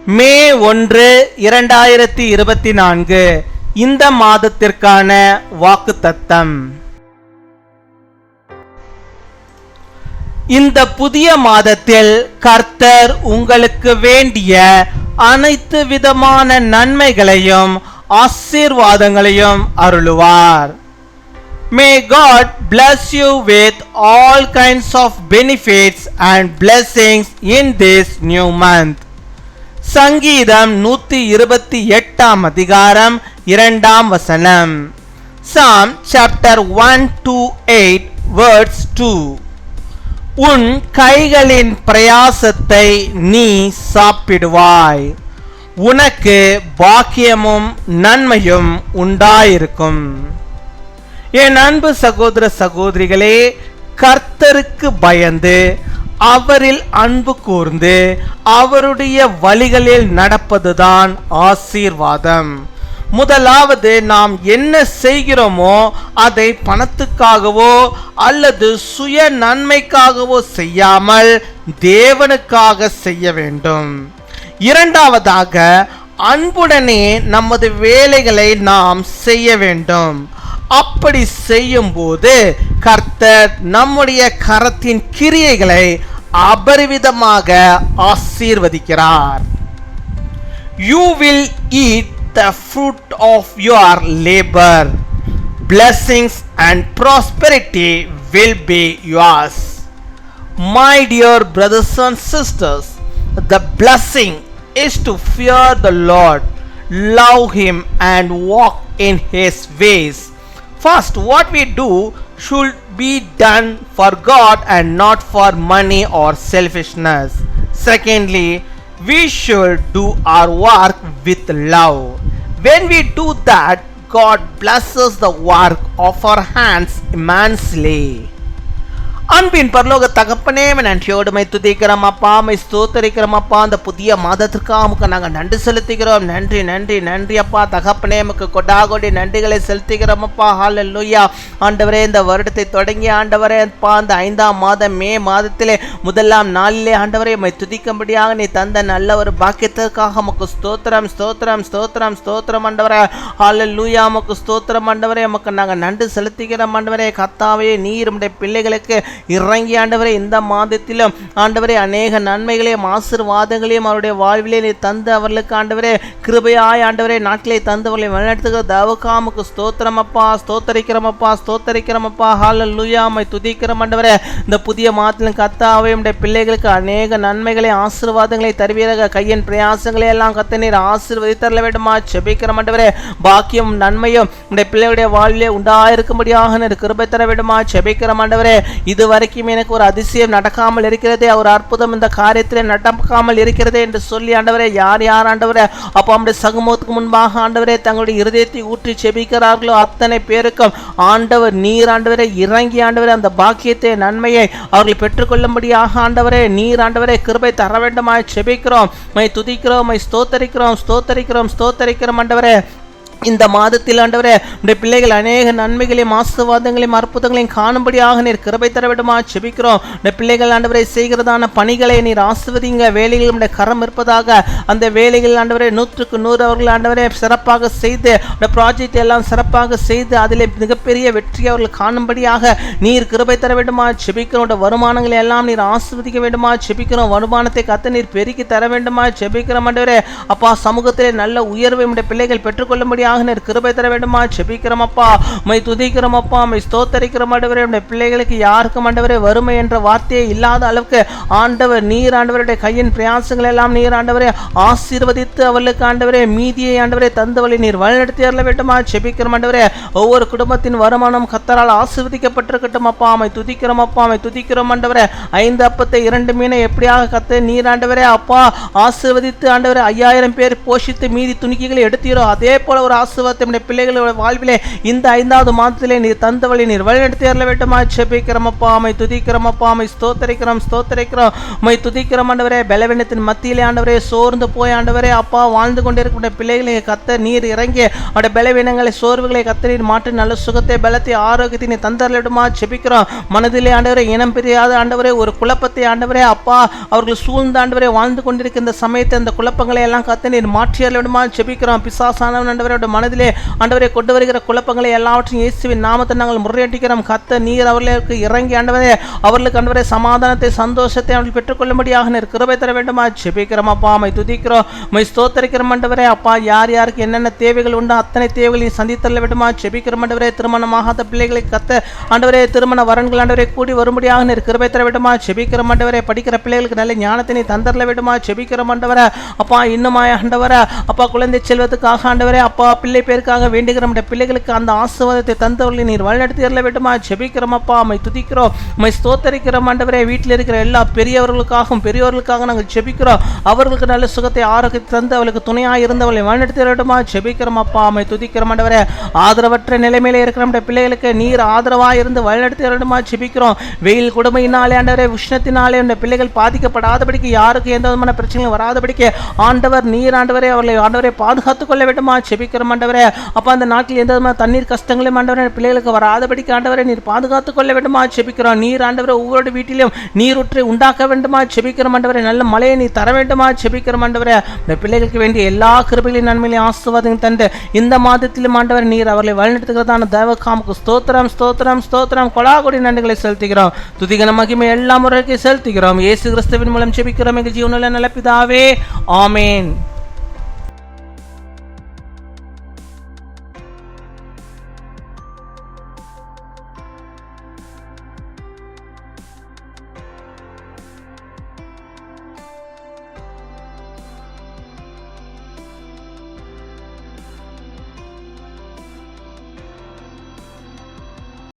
மே 1, 2024 இந்த மாதத்திற்கான வாக்குத்தத்தம். இந்த புதிய மாதத்தில் கர்த்தர் உங்களுக்கு வேண்டிய அனைத்து விதமான நன்மைகளையும் ஆசீர்வாதங்களையும் அருளுவார். May God bless you with all kinds of benefits and blessings in this new month. சங்கீதம் 128 அதிகாரம் 2 வசனம். Psalm chapter 128 verse 2. உன் கைகளின் பிரயாசத்தை நீ சாப்பிடுவாய், உனக்கு பாக்கியமும் நன்மையும் உண்டாயிருக்கும். என் அன்பு சகோதர சகோதரிகளே, கர்த்தருக்கு பயந்து அவரில் அன்பு கூர்ந்து அவருடைய வழிகளில் நடப்பதுதான் ஆசீர்வாதம். முதலாவது, நாம் என்ன செய்கிறோமோ அதை பணத்துக்காகவோ அல்லது சுய நன்மைக்காகவோ செய்யாமல் தேவனுக்காக செய்ய வேண்டும். இரண்டாவதாக, அன்புடனே நமது வேலைகளை நாம் செய்ய வேண்டும். அப்படி செய்யும் போது கர்த்தர் நம்முடைய கரத்தின் கிரியைகளை அபரிவிதமாக ஆசீர்வதிக்கிறார். You will eat the fruit of your labor. Blessings and prosperity will be yours. My dear brothers and sisters, the blessing is to fear the Lord, love Him and walk in His ways. First, what we do should be done for God and not for money or selfishness. Secondly, we should do our work with love. When we do that, God blesses the work of our hands immensely. அன்பின் பரலோக தகப்பனே, நன்றியோடு my துதிக்கிறோம் அப்பா, my ஸ்தோத்தரிக்கிறோம் அப்பா. அந்த புதிய மாதத்திற்காக நமக்கு நாங்கள் நன்றி செலுத்துகிறோம். நன்றி நன்றி நன்றி அப்பா தகப்பனே, நமக்கு கொடாகொடி நன்றிகளை செலுத்துகிறோம் அப்பா. ஹல்லேலூயா. ஆண்டவரே, இந்த வருடத்தை தொடங்கி ஆண்டவரே அப்பா, அந்த 5ஆம் மாதம் மே மாதத்திலே முதலாம் நாளிலே ஆண்டவரே மை துதிக்கும்படியாக நீ தந்த நல்ல ஒரு பாக்கியத்திற்காக நமக்கு ஸ்தோத்திரம் ஸ்தோத்திரம் ஸ்தோத்திரம் ஸ்தோத்திரம் ஆண்டவரே. ஹல்லேலூயா. நமக்கு ஸ்தோத்திரம் ஆண்டவரே, நமக்கு நாங்கள் நன்றி செலுத்துகிறோம் ஆண்டவரே. கர்த்தாவே, நீர் உம்முடைய பிள்ளைகளுக்கு இறங்கி ஆண்டவரே இந்த மாதத்திலும் ஆண்டவரே அநேக நன்மைகளையும் ஆசீர்வாதங்களையும் அவருடைய வாழ்விலே நீ தந்து அவர்களுக்கு ஆண்டவரே கிருபையாய் ஆண்டவரே நாட்களை தந்தவர்களை வழிநடத்துகிற தவக்காமுக்கு ஸ்தோத்திரம் அப்பா, ஸ்தோத்தரிக்கிறோம் அப்பா, ஸ்தோத்தரிக்கிறோம் அப்பா. ஹல்லேலூயா. மை துதிக்கிறோம் ஆண்டவரே. இந்த புதிய மாதத்திலும் கர்த்தாவே உம்முடைய பிள்ளைகளுக்கு அநேக நன்மைகளை ஆசீர்வாதங்களை தருவீராக. கையின் பிரயாசங்களை எல்லாம் கர்த்தர் நீர் ஆசீர்வதித்தரல வேண்டுமா ஜெபிக்கிறோம் ஆண்டவரே. பாக்கியம் நன்மையும் உம்முடைய பிள்ளைகளுடைய வாழ்விலே உண்டாயிருக்கும்படியாக நீர் கிருபை தர வேண்டுமா ஜெபிக்கிறோம் ஆண்டவரே. இது வரைக்கும் எனக்கு ஒரு அதிசயம் நடக்காமல் இருக்கிறதே, ஒரு அற்புதம் இந்த காரியத்திலே நடக்காமல் இருக்கிறதே என்று சொல்லி ஆண்டவரே யார் யார் ஆண்டவரே அப்போ நம்முடைய சமூகத்துக்கு முன்பாக ஆண்டவரே தங்களுடைய இருதயத்தை ஊற்றி செபிக்கிறார்களோ அத்தனை பேருக்கும் ஆண்டவர் நீர் ஆண்டவரே இறங்கி ஆண்டவரே அந்த பாக்கியத்தை நன்மையை அவர்கள் பெற்றுக்கொள்ளும்படியாக ஆண்டவரே நீர் ஆண்டவரே கிருபை தர வேண்டுமாய் செபிக்கிறோம். மை துதிக்கிறோம், மை ஸ்தோத்தரிக்கிறோம் ஸ்தோத்தரிக்கிறோம் ஸ்தோத்தரிக்கிறோம் ஆண்டவரே. இந்த மாதத்தில் ஆண்டவரே உடைய பிள்ளைகள் அநேக நன்மைகளையும் ஆசீர்வாதங்களையும் அற்புதங்களையும் காணும்படியாக நீர் கிருபை தர வேண்டுமா ஜெபிக்கிறோம். உடைய பிள்ளைகள் ஆண்டவரை செய்கிறதான பணிகளை நீர் ஆசீர்வதிங்க. வேலைகள் உடைய கரம் இருப்பதாக அந்த வேலைகள் ஆண்டவரே 100க்கு 100 அவர்கள் ஆண்டவரே சிறப்பாக செய்து உடைய ப்ராஜெக்ட் எல்லாம் சிறப்பாக செய்து அதில் மிகப்பெரிய வெற்றி அவர்கள் காணும்படியாக நீர் கிருபை தர வேண்டுமா ஜெபிக்கிறோம். உடைய வருமானங்களை எல்லாம் நீர் ஆசீர்வதிக்க வேண்டுமா ஜெபிக்கிறோம். வருமானத்தை கத்த நீர் பெருக்கி தர வேண்டுமா ஜெபிக்கிறோம் ஆண்டவரே. அப்பா, சமூகத்திலே நல்ல உயர்வை உடைய பிள்ளைகள் பெற்றுக்கொள்ளும்படியாக கிருபை தர வேண்டுமா ஜெபிக்கிறோம் அப்பா. மை துதிக்கிறோம் அப்பா, மை ஸ்தோத்தரிக்கிறோம் ஆண்டவரே. உடைய பிள்ளைகளுக்கு யாருக்கும் ஆண்டவரே வறுமை என்ற வார்த்தையே இல்லாத அளவுக்கு ஆண்டவர் நீர் ஆண்டவருடைய கையின் பிரயாசங்கள் எல்லாம் நீர் ஆண்டவரே ஆசீர்வதித்து அவர்களுக்கு ஆண்டவரே மீதியை ஆண்டவரே தந்தவளை நீர் வழிநடத்தி அருள வேண்டுமா ஜெபிக்கிறோம் ஆண்டவரே. ஒவ்வொரு குடும்பத்தின் வருமானம் கர்த்தரால் ஆசீர்வதிக்கப்பட்டிருக்கட்டும் அப்பா. மை துதிக்கிறோம் அப்பா, மை துதிக்கிறோம் ஆண்டவரே. 5 அப்பத்தை 2 மீனை எப்படியாக கர்த்தர் நீர் ஆண்டவரே அப்பா ஆசீர்வதித்து ஆண்டவரே 5000 பேர் போஷித்து மீதி துணிக்கைகளை எடுத்தீரோ அதே போல ஒரு ஆசீர்வாதத்தை நம்முடைய பிள்ளைகளோட வாழ்விலே இந்த 5வது மாதத்திலே நீர் தந்தவழி நீர் வழிநடத்தி அருள வேண்டுமா ஜெபிக்கிறோம் அப்பா. உம்மை துதிக்கிறோம் அப்பா, உம்மை ஸ்தோத்திரிக்கிறோம் உம்மை துதிக்கிறோம் ஆண்டவரே. பலவீனத்தின் மத்தியிலே ஆண்டவரே, சோர்ந்து போய் ஆண்டவரே அப்பா வாழ்ந்து கொண்டிருக்கிற பிள்ளைகளை கர்த்தர் நீர் இறங்கி அவருடைய பலவீனங்களை சோர்வுகளை கர்த்தர் நீர் மாற்றி நல்ல சுகத்தை பலத்தை ஆரோக்கியத்தை நீர் தந்தருள வேண்டுமா ஜெபிக்கிறோம். மனதிலே ஆண்டவரே இனம் பிரியாத ஆண்டவரே ஒரு குழப்பத்தை ஆண்டவரே அப்பா அவர்கள் சூழ்ந்த ஆண்டவரே வாழ்ந்து கொண்டிருக்கிற இந்த சமயத்தை அந்த குழப்பங்களை எல்லாம் கர்த்தர் நீர் மாற்றி அருள வேண்டுமா ஜெபிக்கிறோம். பிசாசானவன் ஆண்டவரே மனதிலே ஆண்டவரே கொண்டு வருகிற குழப்பங்களை எல்லாவற்றையும் இயேசுவின் நாமத்தை நாங்கள் முறையடிக்கிறோம். கர்த்தர் நீர் அவர்களுக்கு இறங்கி ஆண்டவரே அவர்களுக்கு ஆண்டவரே சமாதானத்தை சந்தோஷத்தை அவர்கள் பெற்றுக்கொள்ளும்படியாக நீர் கிருபை தர வேண்டுமா ஜெபிக்கிறோம் அப்பா. உம்மை துதிக்கிறோம் உம்மை ஸ்தோத்திரிக்கிறோம் ஆண்டவரே அப்பா. யார் யாருக்கு என்னென்ன தேவைகள் உண்டோ அத்தனை தேவைகளையும் சந்தித்தள்ள வேண்டுமா ஜெபிக்கிறோம் ஆண்டவரே. திருமணமாகாத பிள்ளைகளை கர்த்தர் ஆண்டவரே திருமண வரன்கள் ஆண்டவரே கூடி வரும்படியாக நீர் கிருபை தர வேண்டுமா ஜெபிக்கிறோம் ஆண்டவரே. படிக்கிற பிள்ளைகளுக்கு நல்ல ஞானத்தை நீ தந்தரல வேண்டுமா ஜெபிக்கிறோம் ஆண்டவரே அப்பா. இன்னுமாய் ஆண்டவரே அப்பா குழந்தை செல்வத்துக்காக ஆண்டவரே அப்பா பிள்ளை பேருக்காக வேண்டுகிற பிள்ளைகளுக்கு அந்த ஆசீர்வாதத்தை தந்தவர்களை நீர் வழிநடத்தி அருள வேண்டுமா ஜெபிக்கிறோம் அப்பா. உம்மை துதிக்கிறோம் உம்மை ஸ்தோத்திரிக்கிறோம் ஆண்டவரே. வீட்டில் இருக்கிற எல்லா பெரியவர்களுக்காக நாங்கள் ஜெபிக்கிறோம். அவர்களுக்கு நல்ல சுகத்தை ஆரோக்கியத்தை தந்து அவளுக்கு துணையாக இருந்தவர்களை வழிநடத்தி அருள வேண்டுமா ஜெபிக்கிறோம் அப்பா. உம்மை துதிக்கிறோம் ஆண்டவரே. ஆதரவற்ற நிலைமையில இருக்கிற பிள்ளைகளுக்கு நீர் ஆதரவாக இருந்து வழிநடத்தி அருள வேண்டுமா ஜெபிக்கிறோம். வெயில் கொடுமையினாலே ஆண்டவரே உஷ்ணத்தினாலே அந்த பிள்ளைகள் பாதிக்கப்படாதபடிக்கு யாருக்கு எந்த விதமான பிரச்சனையும் வராதபடிக்கு ஆண்டவர் நீர் ஆண்டவரே அவர்களை ஆண்டவரை பாதுகாத்துக் கொள்ள வேண்டுமா ஜெபிக்கிறோம் ஆண்டவரே அப்பா. அந்த நாட்டில் எந்த விதமான தண்ணீர் கஷ்டங்களும் ஆண்டவரே பிள்ளைகளுக்கு வராதபடிக்கு ஆண்டவரை நீர் பாதுகாத்துக் கொள்ள வேண்டுமா ஜெபிக்கிறோம். நீர் ஆண்டவரை ஒவ்வொரு வீட்டிலும் நீரூற்றை உண்டாக்க வேண்டுமா ஜெபிக்கிறோம் ஆண்டவரே. நல்ல மழையை நீ தர வேண்டுமா ஜெபிக்கிறோம் ஆண்டவரே. இந்த பிள்ளைகளுக்கு வேண்டிய எல்லா கிருபைகளையும் நன்மையிலையும் ஆசீர்வாதம் தந்து இந்த மாதத்திலும் ஆண்டவர் நீர் அவர்களை வழிநடத்துகிறதான தேவகாமுக்கு ஸ்தோத்திரம் கொலாகொடி நன்றிகளை செலுத்துகிறோம். துதிகன மகிமை எல்லா முறைக்கு செலுத்துகிறோம். இயேசு கிறிஸ்துவின் மூலம் ஜெபிக்கிறோம் எங்கள் ஜீவனுள்ள நல்ல பிதாவே, ஆமென்.